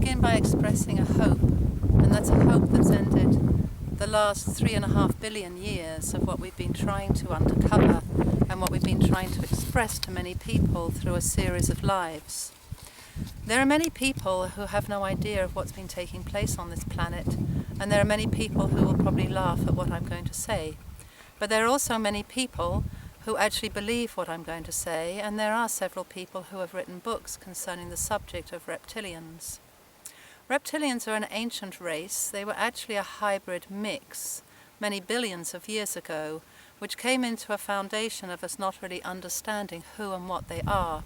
begin by expressing a hope, and that's a hope that's ended the last 3.5 billion years of what we've been trying to uncover and what we've been trying to express to many people through a series of lives. There are many people who have no idea of what's been taking place on this planet, and there are many people who will probably laugh at what I'm going to say. But there are also many people who actually believe what I'm going to say, and there are several people who have written books concerning the subject of reptilians. Reptilians are an ancient race. They were actually a hybrid mix many billions of years ago, which came into a foundation of us not really understanding who and what they are.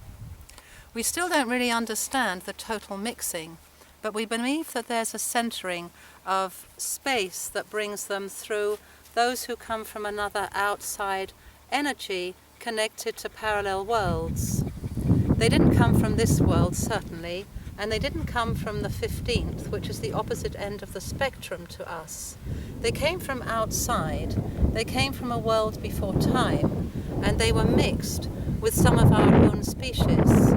We still don't really understand the total mixing, but we believe that there's a centering of space that brings them through those who come from another outside energy connected to parallel worlds. They didn't come from this world, certainly, and they didn't come from the 15th, which is the opposite end of the spectrum to us. They came from outside. They came from a world before time, and they were mixed with some of our own species.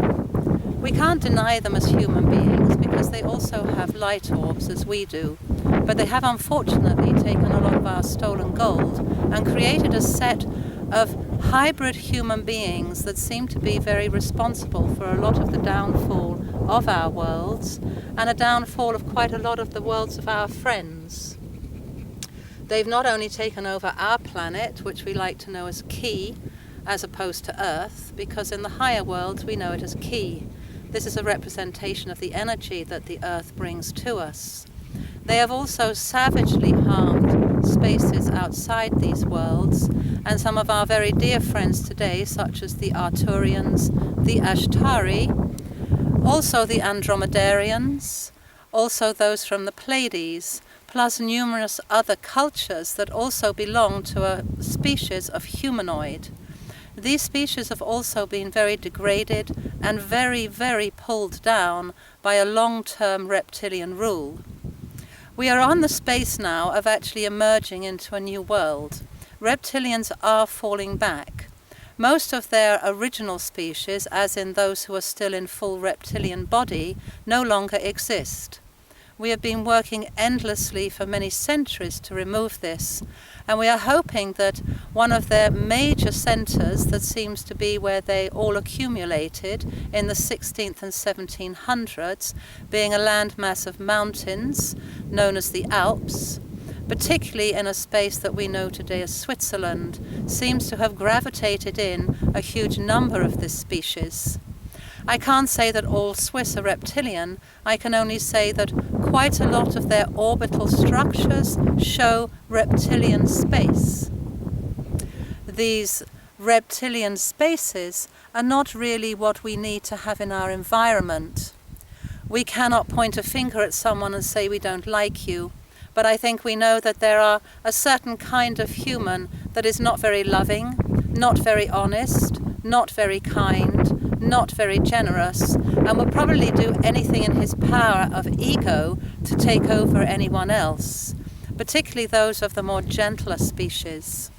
We can't deny them as human beings because they also have light orbs as we do, but they have unfortunately taken a lot of our stolen gold and created a set of hybrid human beings that seem to be very responsible for a lot of the downfall of our worlds and a downfall of quite a lot of the worlds of our friends. They've not only taken over our planet, which we like to know as Ki, as opposed to Earth, because in the higher worlds we know it as Ki. This is a representation of the energy that the Earth brings to us. They have also savagely harmed spaces outside these worlds, and some of our very dear friends today, such as the Arturians, the Ashtari, also the Andromedarians, also those from the Pleiades, plus numerous other cultures that also belong to a species of humanoid. These species have also been very degraded and very, very pulled down by a long-term reptilian rule. We are on the space now of actually emerging into a new world. Reptilians are falling back. Most of their original species, as in those who are still in full reptilian body, no longer exist. We have been working endlessly for many centuries to remove this, and we are hoping that one of their major centers, that seems to be where they all accumulated in the 16th and 1700s, being a landmass of mountains known as the Alps, particularly in a space that we know today as Switzerland, seems to have gravitated in a huge number of this species. I can't say that all Swiss are reptilian. I can only say that quite a lot of their orbital structures show reptilian space. These reptilian spaces are not really what we need to have in our environment. We cannot point a finger at someone and say we don't like you, but I think we know that there are a certain kind of human that is not very loving, not very honest, not very kind, not very generous, and will probably do anything in his power of ego to take over anyone else, particularly those of the more gentler species.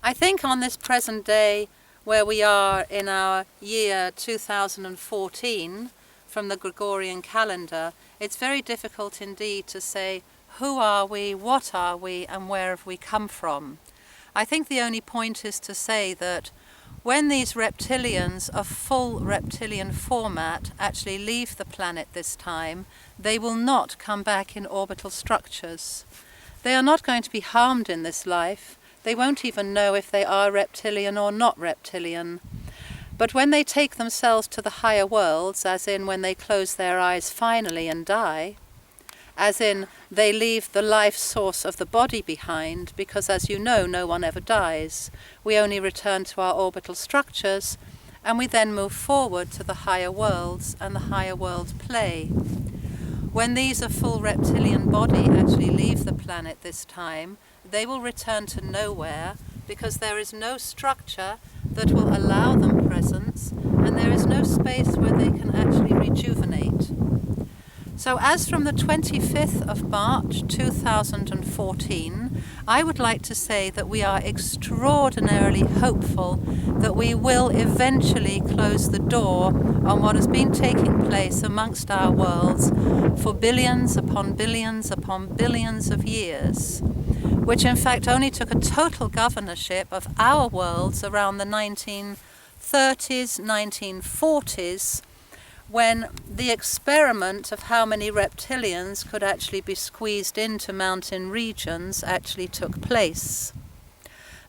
I think on this present day, where we are in our year 2014, from the Gregorian calendar, it's very difficult indeed to say who are we, what are we, and where have we come from. I think the only point is to say that when these reptilians of full reptilian format actually leave the planet this time, they will not come back in orbital structures. They are not going to be harmed in this life. They won't even know if they are reptilian or not reptilian. But when they take themselves to the higher worlds, as in when they close their eyes finally and die, as in they leave the life source of the body behind, because as you know, no one ever dies. We only return to our orbital structures, and we then move forward to the higher worlds and the higher world play. When these of full reptilian body actually leave the planet this time, they will return to nowhere, because there is no structure that will allow them presence, and there is no space where they can actually rejuvenate. So as from the 25th of March 2014, I would like to say that we are extraordinarily hopeful that we will eventually close the door on what has been taking place amongst our worlds for billions upon billions upon billions of years, which in fact only took a total governorship of our worlds around the 1930s, 1940s, when the experiment of how many reptilians could actually be squeezed into mountain regions actually took place.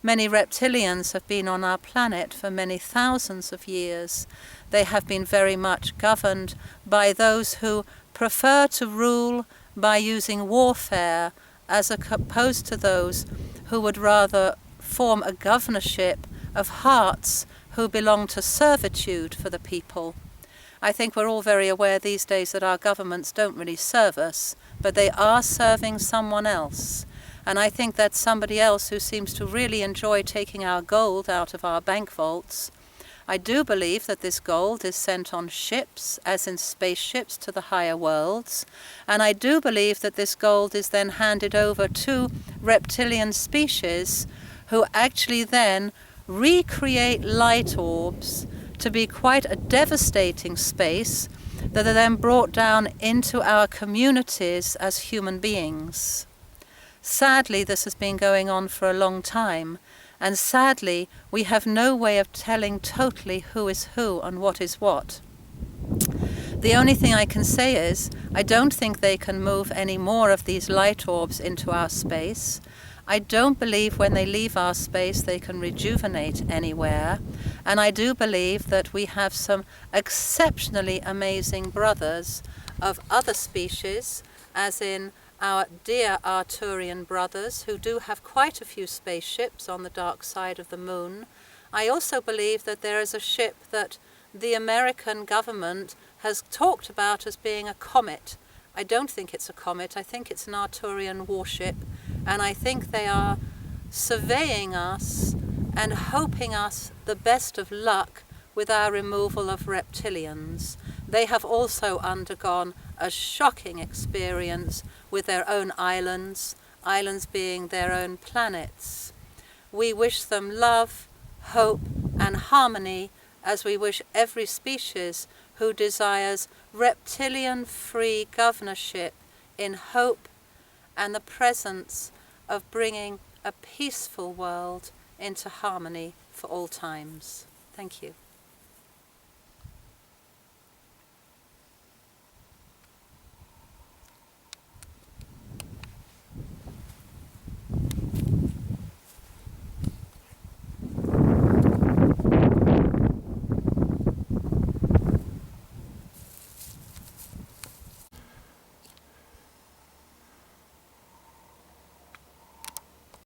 Many reptilians have been on our planet for many thousands of years. They have been very much governed by those who prefer to rule by using warfare, as opposed to those who would rather form a governorship of hearts who belong to servitude for the people. I think we're all very aware these days that our governments don't really serve us, but they are serving someone else. And I think that's somebody else who seems to really enjoy taking our gold out of our bank vaults. I do believe that this gold is sent on ships, as in spaceships, to the higher worlds. And I do believe that this gold is then handed over to reptilian species who actually then recreate light orbs to be quite a devastating space that are then brought down into our communities as human beings. Sadly, this has been going on for a long time, and sadly, we have no way of telling totally who is who and what is what. The only thing I can say is, I don't think they can move any more of these light orbs into our space. I don't believe when they leave our space they can rejuvenate anywhere. And I do believe that we have some exceptionally amazing brothers of other species, as in our dear Arturian brothers, who do have quite a few spaceships on the dark side of the moon. I also believe that there is a ship that the American government has talked about as being a comet. I don't think it's a comet. I think it's an Arturian warship. And I think they are surveying us and hoping us the best of luck with our removal of reptilians. They have also undergone a shocking experience with their own islands, islands being their own planets. We wish them love, hope, and harmony, as we wish every species who desires reptilian-free governorship in hope and the presence of bringing a peaceful world into harmony for all times. Thank you.